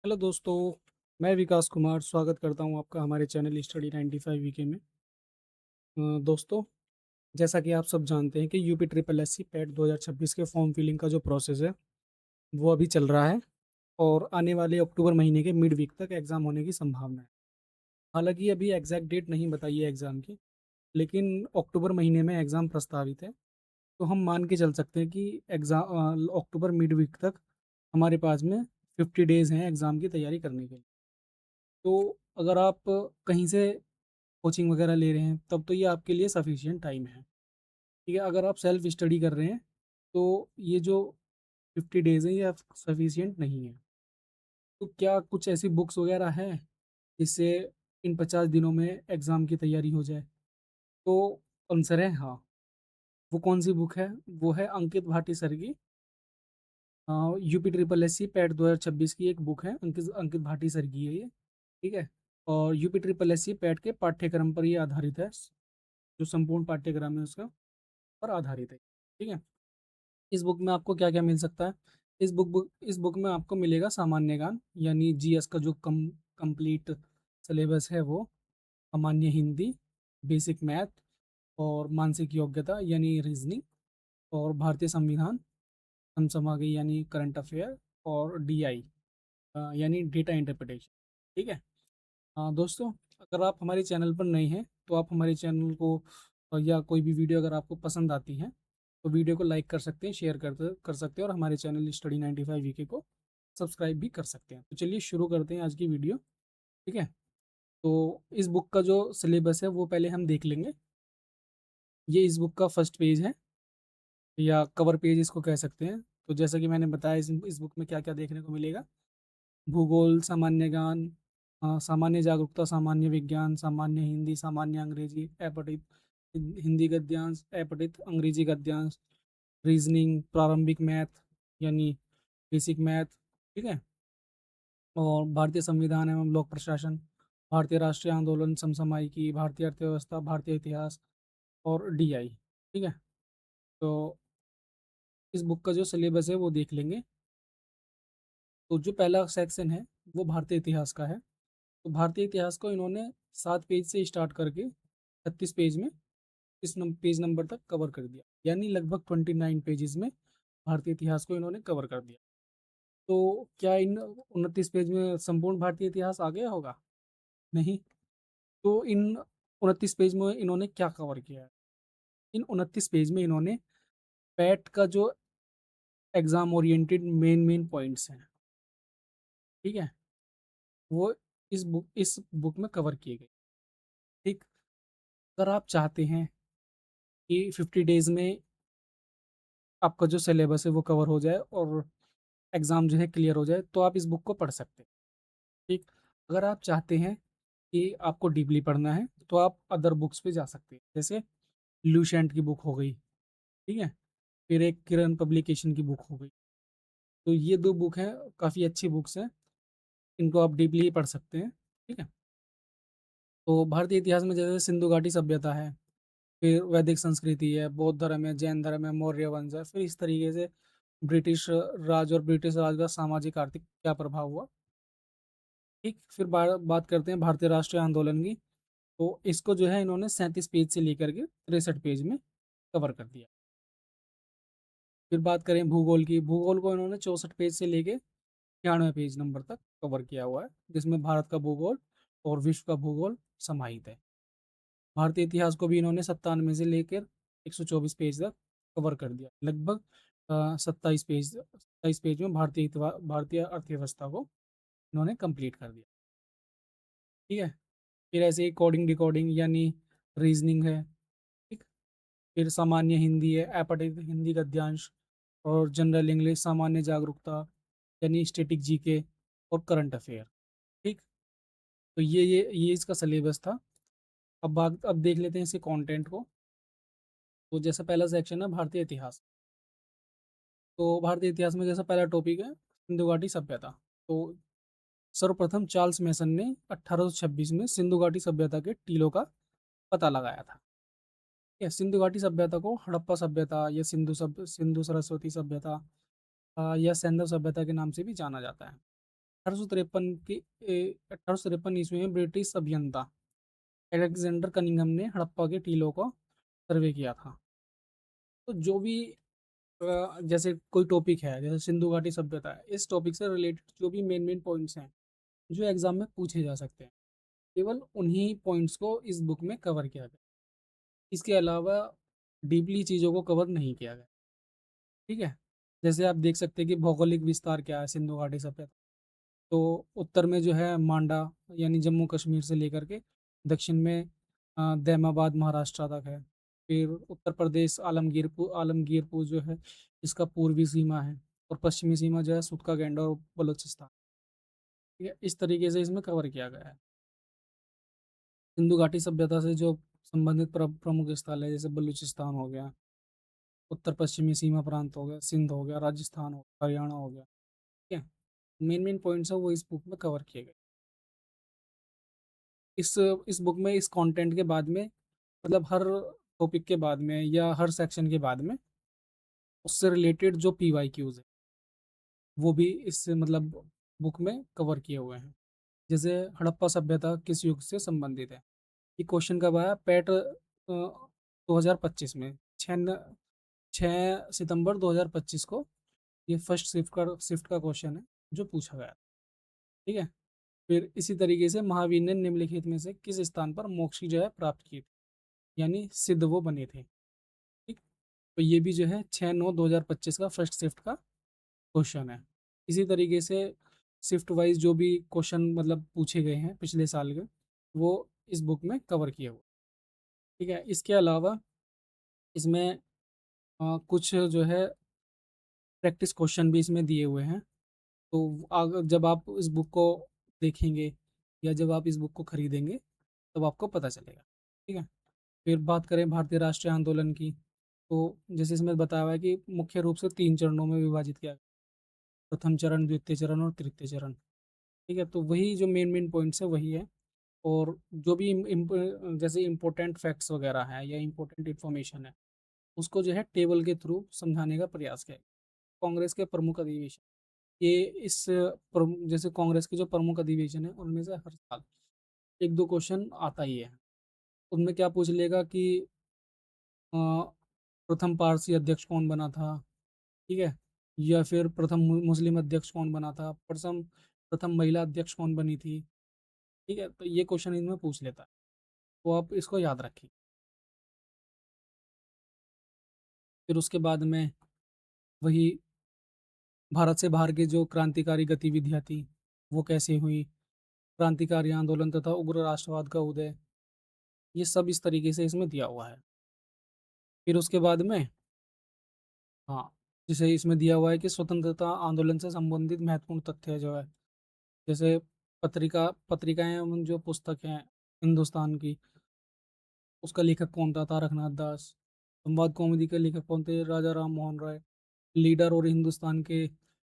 Hello दोस्तों। मैं विकास कुमार स्वागत करता हूं आपका हमारे चैनल स्टडी 95 वीके में। दोस्तों, जैसा कि आप सब जानते हैं कि UP triple S C PET 2026 के फॉर्म फिलिंग का जो प्रोसेस है वो अभी चल रहा है और आने वाले अक्टूबर महीने के मिड वीक तक एग्ज़ाम होने की संभावना है। हालांकि अभी एग्जैक्ट डेट नहीं बताई है एग्ज़ाम की, लेकिन अक्टूबर महीने में एग्ज़ाम प्रस्तावित है। तो हम मान के चल सकते हैं कि एग्ज़ाम अक्टूबर मिड वीक तक हमारे पास में 50 डेज़ हैं एग्ज़ाम की तैयारी करने के लिए। तो अगर आप कहीं से कोचिंग वगैरह ले रहे हैं तब तो ये आपके लिए सफिशिएंट टाइम है। ठीक है, अगर आप सेल्फ स्टडी कर रहे हैं तो ये जो 50 डेज़ हैं ये सफिशिएंट नहीं है। तो क्या कुछ ऐसी बुक्स वगैरह हैं जिससे इन 50 दिनों में एग्ज़ाम की तैयारी हो जाए? तो आंसर है हाँ। वो कौन सी बुक है? वो है अंकित भाटी सर की UP triple S C PET 2026 की एक बुक है। अंकित अंकित भाटी सर की है ये। ठीक है। और UP triple S C PET के पाठ्यक्रम पर ये आधारित है। जो संपूर्ण पाठ्यक्रम है उसका पर आधारित है। ठीक है। इस बुक में आपको क्या क्या मिल सकता है? इस बुक में आपको मिलेगा सामान्य ज्ञान यानी जीएस का जो कंप्लीट सिलेबस है वो, सामान्य हिंदी, बेसिक मैथ और मानसिक योग्यता यानी रीजनिंग, और भारतीय संविधान, समसामयिक यानी करंट अफेयर, और डीआई यानी डेटा इंटरप्रिटेशन। ठीक है। हाँ दोस्तों, अगर आप हमारे चैनल पर नए हैं तो आप हमारे चैनल को या कोई भी वीडियो अगर आपको पसंद आती है तो वीडियो को लाइक कर सकते हैं, शेयर कर सकते हैं और हमारे चैनल स्टडी 95 वीके को सब्सक्राइब भी कर सकते हैं। तो चलिए शुरू करते हैं आज की वीडियो। ठीक है। तो इस बुक का जो सिलेबस है वो पहले हम देख लेंगे। ये इस बुक का फर्स्ट पेज है या कवर पेज इसको कह सकते हैं। तो जैसा कि मैंने बताया इस बुक में क्या क्या देखने को मिलेगा: भूगोल, सामान्य ज्ञान, सामान्य जागरूकता, सामान्य विज्ञान, सामान्य हिंदी, सामान्य अंग्रेजी, अपठित हिंदी गद्यांश, अपठित अंग्रेजी गद्यांश, रीजनिंग, प्रारंभिक मैथ यानी बेसिक मैथ। ठीक है। और भारतीय संविधान एवं लोक प्रशासन, भारतीय राष्ट्रीय आंदोलन, समसामयिकी, भारतीय अर्थव्यवस्था, भारतीय इतिहास और डीआई। ठीक है। तो इस बुक का जो सिलेबस है वो देख लेंगे। तो जो पहला सेक्शन है वो भारतीय इतिहास का है। तो भारतीय इतिहास को इन्होंने 7 पेज से स्टार्ट करके 36 पेज में पेज नंबर तक कवर कर दिया, यानी लगभग 29 पेजेस में भारतीय इतिहास को इन्होंने कवर कर दिया। तो क्या इन 29 पेज में संपूर्ण भारतीय इतिहास आ गया होगा? नहीं। तो इन 29 पेज में इन्होंने क्या कवर किया है? इन 29 पेज में इन्होंने पैट का जो exam oriented main main points हैं, ठीक है, वो इस बुक में कवर किए गए। ठीक। अगर आप चाहते हैं कि 50 डेज में आपका जो सिलेबस है वो कवर हो जाए और एग्ज़ाम जो है क्लियर हो जाए तो आप इस बुक को पढ़ सकते हैं। ठीक। अगर आप चाहते हैं कि आपको डीपली पढ़ना है तो आप अदर बुक्स पे जा सकते हैं, जैसे लूसेंट की बुक हो गई। ठीक है। फिर एक किरण पब्लिकेशन की बुक हो गई। तो ये दो बुक हैं, काफ़ी अच्छी बुक्स हैं, इनको आप डीपली पढ़ सकते हैं। ठीक है। तो भारतीय इतिहास में जैसे सिंधु घाटी सभ्यता है, फिर वैदिक संस्कृति है, बौद्ध धर्म है, जैन धर्म है, मौर्य वंश है, फिर इस तरीके से ब्रिटिश राज और ब्रिटिश राज का सामाजिक आर्थिक क्या प्रभाव हुआ। ठीक। फिर बात करते हैं भारतीय राष्ट्रीय आंदोलन की। तो इसको जो है इन्होंने 37 पेज से लेकर के 63 पेज में कवर कर दिया। फिर बात करें भूगोल की, भूगोल को इन्होंने 64 पेज से लेके 96 पेज नंबर तक कवर किया हुआ है, जिसमें भारत का भूगोल और विश्व का भूगोल समाहित है। भारतीय इतिहास को भी इन्होंने 97 से लेकर 124 पेज तक कवर कर दिया। लगभग 27 पेज में भारतीय अर्थव्यवस्था को इन्होंने कंप्लीट कर दिया। ठीक है। फिर ऐसे ही कोडिंग डिकोडिंग यानी रीजनिंग है। ठीक। फिर सामान्य हिंदी है, अपठित हिंदी गद्यांश, और जनरल इंग्लिश, सामान्य जागरूकता यानी स्टैटिक जीके और करंट अफेयर। ठीक। तो ये इसका सिलेबस था। अब देख लेते हैं इसके कंटेंट को। तो जैसे पहला सेक्शन है भारतीय इतिहास। तो भारतीय इतिहास में जैसा पहला टॉपिक है सिंधु घाटी सभ्यता। तो सर्वप्रथम चार्ल्स मेसन ने 1826 में सिंधु घाटी सभ्यता के टीलों का पता लगाया था। या सिंधु घाटी सभ्यता को हड़प्पा सभ्यता या सिंधु सरस्वती सभ्यता या सैंधव सभ्यता के नाम से भी जाना जाता है। 1853 ईस्वी में ब्रिटिश अभियंता एलेक्जेंडर कनिंघम ने हड़प्पा के टीलों का सर्वे किया था। तो जो भी जैसे कोई टॉपिक है, जैसे सिंधु घाटी सभ्यता है, इस टॉपिक से रिलेटेड जो भी मेन मेन पॉइंट्स हैं जो एग्जाम में पूछे जा सकते हैं, केवल उन्हीं पॉइंट्स को इस बुक में कवर किया गया। इसके अलावा डीपली चीज़ों को कवर नहीं किया गया। ठीक है। जैसे आप देख सकते हैं कि भौगोलिक विस्तार क्या है सिंधु घाटी सभ्यता। तो उत्तर में जो है मांडा यानी जम्मू कश्मीर से लेकर के दक्षिण में दैमाबाद महाराष्ट्र तक है। फिर उत्तर प्रदेश आलमगीरपुर जो है इसका पूर्वी सीमा है, और पश्चिमी सीमा जो है सुतका गैंडा और बलूचिस्तान। ठीक है, इस तरीके से इसमें कवर किया गया है। सिंधु घाटी सभ्यता से जो संबंधित प्रमुख स्थल है, जैसे बलूचिस्तान हो गया, उत्तर पश्चिमी सीमा प्रांत हो गया, सिंध हो गया, राजस्थान हो गया, हरियाणा हो गया। ठीक है, मेन मेन पॉइंट्स है वो इस बुक में कवर किए गए। इस इस बुक में इस कंटेंट के बाद में, मतलब हर टॉपिक के बाद में या हर सेक्शन के बाद में उससे रिलेटेड जो PYQs है वो भी इस मतलब बुक में कवर किए हुए हैं। जैसे हड़प्पा सभ्यता किस युग से संबंधित है, ये क्वेश्चन कब आया, पैट 2025 में, 6 सितंबर 2025 को ये फर्स्ट शिफ्ट का क्वेश्चन है जो पूछा गया। ठीक है। फिर इसी तरीके से महावीर ने निम्नलिखित में से किस स्थान पर मोक्ष जो है प्राप्त की थी, यानी सिद्ध वो बने थे। ठीक। तो ये भी जो है 6/9/2025 का फर्स्ट शिफ्ट का क्वेश्चन है। इसी तरीके से शिफ्ट वाइज जो भी क्वेश्चन मतलब पूछे गए हैं पिछले साल के, वो इस बुक में कवर किए हुए। ठीक है। इसके अलावा इसमें कुछ जो है प्रैक्टिस क्वेश्चन भी इसमें दिए हुए हैं। तो जब आप इस बुक को देखेंगे या जब आप इस बुक को खरीदेंगे तब आपको पता चलेगा। ठीक है। फिर बात करें भारतीय राष्ट्रीय आंदोलन की, तो जैसे इसमें बताया हुआ है कि मुख्य रूप से 3 चरणों में विभाजित किया गया, प्रथम चरण, द्वितीय चरण और तृतीय चरण। ठीक है। तो वही जो मेन मेन पॉइंट्स है वही है। और जो भी जैसे इम्पोर्टेंट फैक्ट्स वगैरह हैं या इम्पोर्टेंट इन्फॉर्मेशन है उसको जो है टेबल के थ्रू समझाने का प्रयास किया। कांग्रेस के प्रमुख अधिवेशन, ये जैसे कांग्रेस के जो प्रमुख अधिवेशन है उनमें से हर साल एक दो क्वेश्चन आता ही है। उनमें क्या पूछ लेगा कि अ, प्रथम पारसी अध्यक्ष कौन बना था। ठीक है। या फिर प्रथम मुस्लिम अध्यक्ष कौन बना था, प्रथम प्रथम महिला अध्यक्ष कौन बनी थी। ठीक है। तो ये क्वेश्चन इनमें पूछ लेता है, तो आप इसको याद रखिए। फिर उसके बाद में वही भारत से बाहर की जो क्रांतिकारी गतिविधियां थी वो कैसे हुई, क्रांतिकारी आंदोलन तथा उग्र राष्ट्रवाद का उदय, ये सब इस तरीके से इसमें दिया हुआ है। फिर उसके बाद में, हाँ, जैसे इसमें दिया हुआ है कि स्वतंत्रता आंदोलन से संबंधित महत्वपूर्ण तथ्य जो है, जैसे पत्रिकाएं जो पुस्तक हैं हिंदुस्तान की, उसका लेखक कौन था, तारकनाथ दास। संवाद कौमुदी के लेखक कौन थे, राजा राम मोहन राय। लीडर और हिंदुस्तान के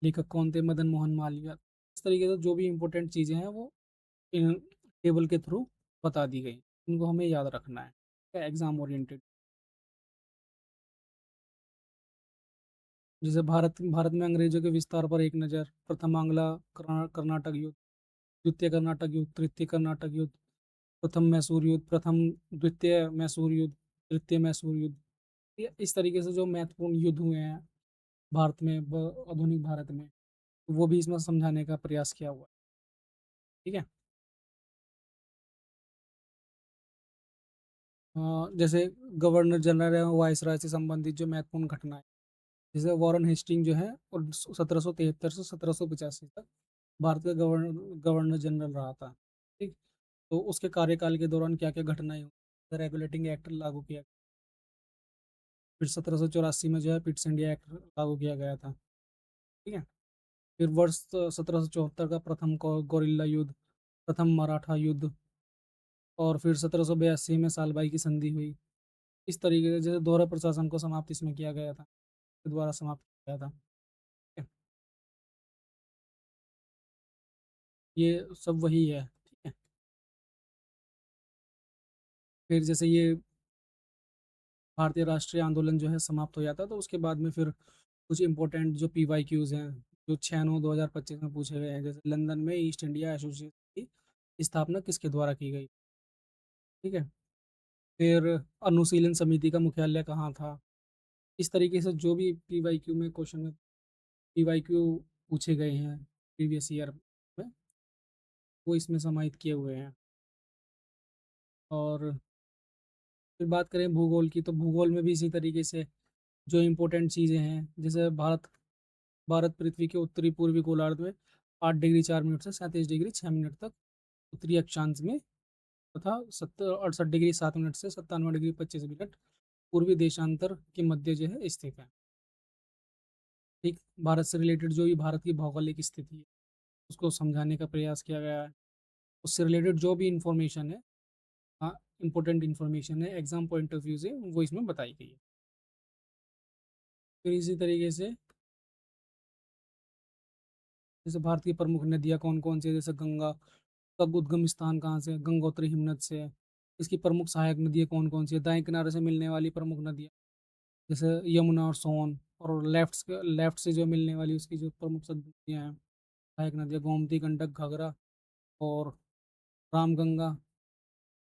लेखक कौन थे, मदन मोहन मालवीय। इस तरीके से जो भी इम्पोर्टेंट चीज़ें हैं वो इन टेबल के थ्रू बता दी गई, इनको हमें याद रखना है एग्जाम ओरिएंटेड। जैसे भारत भारत में अंग्रेजों के विस्तार पर एक नज़र, प्रथम आंग्ला कर्नाटक युद्ध, द्वितीय कर्नाटक युद्ध, तृतीय कर्नाटक युद्ध, प्रथम मैसूर युद्ध, प्रथम द्वितीय मैसूर युद्ध, तृतीय मैसूर युद्ध। ये इस तरीके से जो महत्वपूर्ण युद्ध हुए हैं भारत में, आधुनिक भारत में, वो भी इसमें समझाने का प्रयास किया हुआ है। ठीक है। जैसे गवर्नर जनरल है वायसराय से संबंधित जो महत्वपूर्ण घटना है, जैसे वॉरेन हेस्टिंग जो है और 1773 से 1785 तक भारत का गवर्नर जनरल रहा था। ठीक। तो उसके कार्यकाल के दौरान क्या क्या घटनाएं हुई, रेगुलेटिंग एक्ट लागू किया, फिर 1784 में जो है पिट्स इंडिया एक्ट लागू किया गया था। ठीक है। फिर वर्ष 1774 का प्रथम गोरिल्ला युद्ध, प्रथम मराठा युद्ध, और फिर 1782 में सालबाई की संधि हुई। इस तरीके से जैसे दोहरा प्रशासन को समाप्त इसमें किया गया था, के द्वारा समाप्त किया था। ठीक है? ये सब वही है। ठीक है। फिर जैसे ये भारतीय राष्ट्रीय आंदोलन जो है समाप्त हो जाता है तो उसके बाद में फिर कुछ इंपॉर्टेंट जो PYQs हैं जो 6/9/2025 में पूछे गए हैं। जैसे लंदन में ईस्ट इंडिया एसोसिएशन की स्थापना किसके द्वारा की गई? ठीक है। फिर अनुशीलन समिति का मुख्यालय कहाँ था? इस तरीके से जो भी पीवाईक्यू में क्वेश्चन में पीवाईक्यू पूछे गए हैं प्रीवियस ईयर में, वो इसमें समाहित किए हुए हैं। और फिर बात करें भूगोल की, तो भूगोल में भी इसी तरीके से जो इम्पोर्टेंट चीज़ें हैं, जैसे भारत भारत पृथ्वी के उत्तरी पूर्वी गोलार्ध में 8 डिग्री 4 मिनट से 37 डिग्री 6 मिनट तक उत्तरी अक्षांश में तथा 68 डिग्री 7 मिनट से 97 डिग्री 25 मिनट पूर्वी देशांतर के मध्य जो है स्थित है। ठीक, भारत से रिलेटेड जो भी भारत की भौगोलिक स्थिति है उसको समझाने का प्रयास किया गया है। उससे रिलेटेड जो भी इंफॉर्मेशन है, हाँ, इंपॉर्टेंट इंफॉर्मेशन है एग्जाम पॉइंट ऑफ व्यू से, वो इसमें बताई गई है। फिर इसी तरीके से जैसे भारत की प्रमुख नदियाँ कौन कौन सी है, जैसे गंगा का उद्गम स्थान कहाँ से है? गंगोत्री हिमनद से है। इसकी प्रमुख सहायक नदियाँ कौन कौन सी है? दाएं किनारे से मिलने वाली प्रमुख नदियाँ जैसे यमुना और सोन, और लेफ्ट से जो मिलने वाली उसकी जो प्रमुख नदियाँ हैं, सहायक नदियाँ, गोमती, गंडक, घाघरा और रामगंगा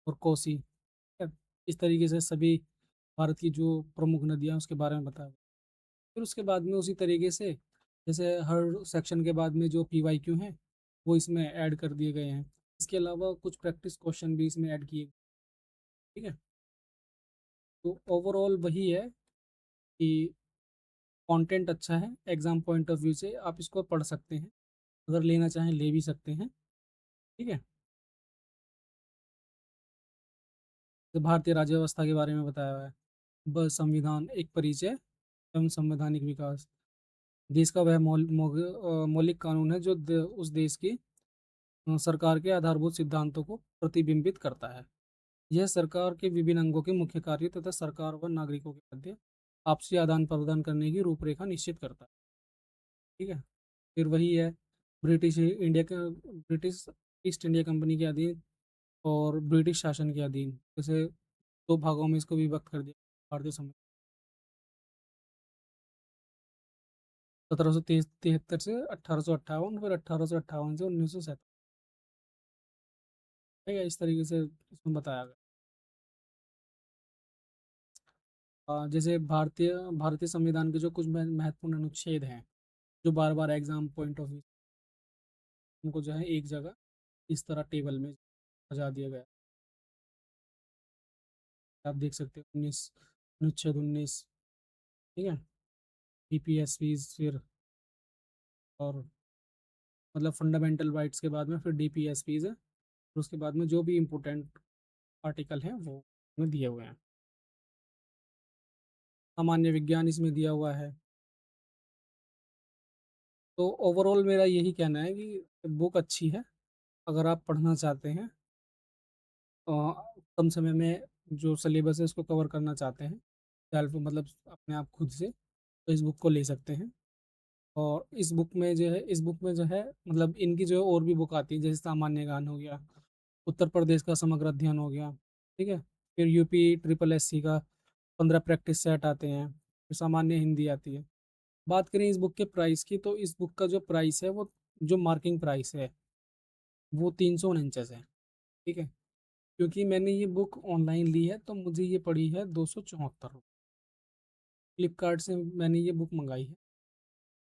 और कोसी। ठीक है? इस तरीके से सभी भारत की जो प्रमुख नदियाँ हैं उसके बारे में बताया। फिर उसके बाद में उसी तरीके से जैसे हर सेक्शन के बाद में जो पीवाईक्यू हैं वो इसमें ऐड कर दिए गए हैं। इसके अलावा कुछ प्रैक्टिस क्वेश्चन भी इसमें ऐड किए। ठीक है। तो ओवरऑल वही है कि कंटेंट अच्छा है, एग्जाम पॉइंट ऑफ व्यू से आप इसको पढ़ सकते हैं, अगर लेना चाहें ले भी सकते हैं। ठीक है। तो भारतीय राज्य व्यवस्था के बारे में बताया हुआ है। बस संविधान एक परिचय एवं संवैधानिक विकास, देश का वह मौलिक कानून है जो उस देश की सरकार के आधारभूत सिद्धांतों को प्रतिबिंबित करता है। यह सरकार के विभिन्न अंगों के मुख्य कार्य तथा सरकार व नागरिकों के मध्य आपसी आदान प्रदान करने की रूपरेखा निश्चित करता है। ठीक है। फिर वही है ब्रिटिश ईस्ट इंडिया कंपनी के अधीन और ब्रिटिश शासन के अधीन, जैसे दो भागों में इसको विभक्त कर दिया भारतीय संविधान। 1773 से 1858, फिर 1858 से 1907। ठीक है, इस तरीके से इसमें बताया गया। जैसे भारतीय संविधान के जो कुछ महत्वपूर्ण अनुच्छेद हैं जो बार बार एग्जाम पॉइंट ऑफ व्यू उनको जो है एक जगह इस तरह टेबल में सजा दिया गया। आप देख सकते हो 19 अनुच्छेद 19। ठीक है। डीपीएसपीज, फिर और मतलब फंडामेंटल राइट्स के बाद में फिर डीपीएसपीज है, फिर उसके बाद में जो भी इम्पोर्टेंट आर्टिकल हैं वो में दिए हुए हैं। सामान्य विज्ञान इसमें दिया हुआ है। तो ओवरऑल मेरा यही कहना है कि बुक अच्छी है, अगर आप पढ़ना चाहते हैं, कम समय में जो सिलेबस है उसको कवर करना चाहते हैं सेल्फ, मतलब अपने आप खुद से, तो इस बुक को ले सकते हैं। और इस बुक में जो है मतलब इनकी जो और भी बुक आती है, जैसे सामान्य ज्ञान हो गया, उत्तर प्रदेश का समग्र अध्ययन हो गया। ठीक है। फिर यूपी ट्रिपल एस सी का 15 प्रैक्टिस सेट आते हैं, फिर सामान्य हिंदी आती है। बात करें इस बुक के प्राइस की, तो इस बुक का जो प्राइस है वो जो मार्किंग प्राइस है वो 349 है। ठीक है। क्योंकि मैंने ये बुक ऑनलाइन ली है तो मुझे ये पड़ी है 274 रुपये। फ्लिपकार्ट से मैंने ये बुक मंगाई है।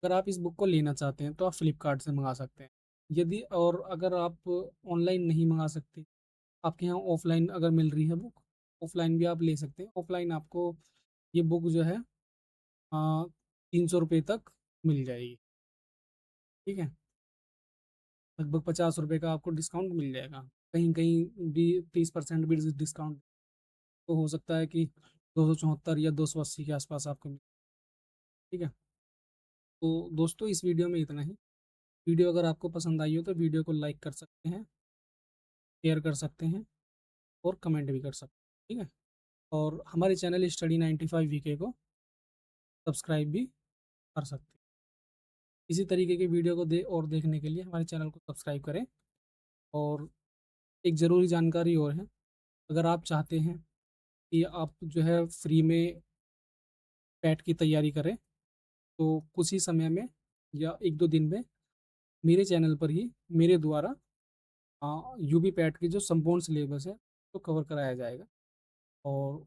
अगर आप इस बुक को लेना चाहते हैं तो आप फ्लिपकार्ट से मंगा सकते हैं। यदि और अगर आप ऑनलाइन नहीं मंगा सकते, आपके यहाँ ऑफलाइन अगर मिल रही है बुक, ऑफलाइन भी आप ले सकते हैं। ऑफलाइन आपको ये बुक जो है 300 रुपये तक मिल जाएगी। ठीक है। लगभग 50 रुपये का आपको डिस्काउंट मिल जाएगा। कहीं कहीं भी 30% भी डिस्काउंट, तो हो सकता है कि 274 या 280 के आसपास आपको मिले। ठीक है। तो दोस्तों इस वीडियो में इतना ही। वीडियो अगर आपको पसंद आई हो तो वीडियो को लाइक कर सकते हैं, शेयर कर सकते हैं और कमेंट भी कर सकते हैं। ठीक है। और हमारे चैनल स्टडी 95 वीके को सब्सक्राइब भी कर सकते हैं। इसी तरीके की वीडियो को देखने के लिए हमारे चैनल को सब्सक्राइब करें। और एक ज़रूरी जानकारी और है, अगर आप चाहते हैं कि आप जो है फ्री में पैट की तैयारी करें, तो कुछ ही समय में या 1-2 दिन में मेरे चैनल पर ही मेरे द्वारा यूबी पैट की जो संपूर्ण सिलेबस है, तो कवर कराया जाएगा। और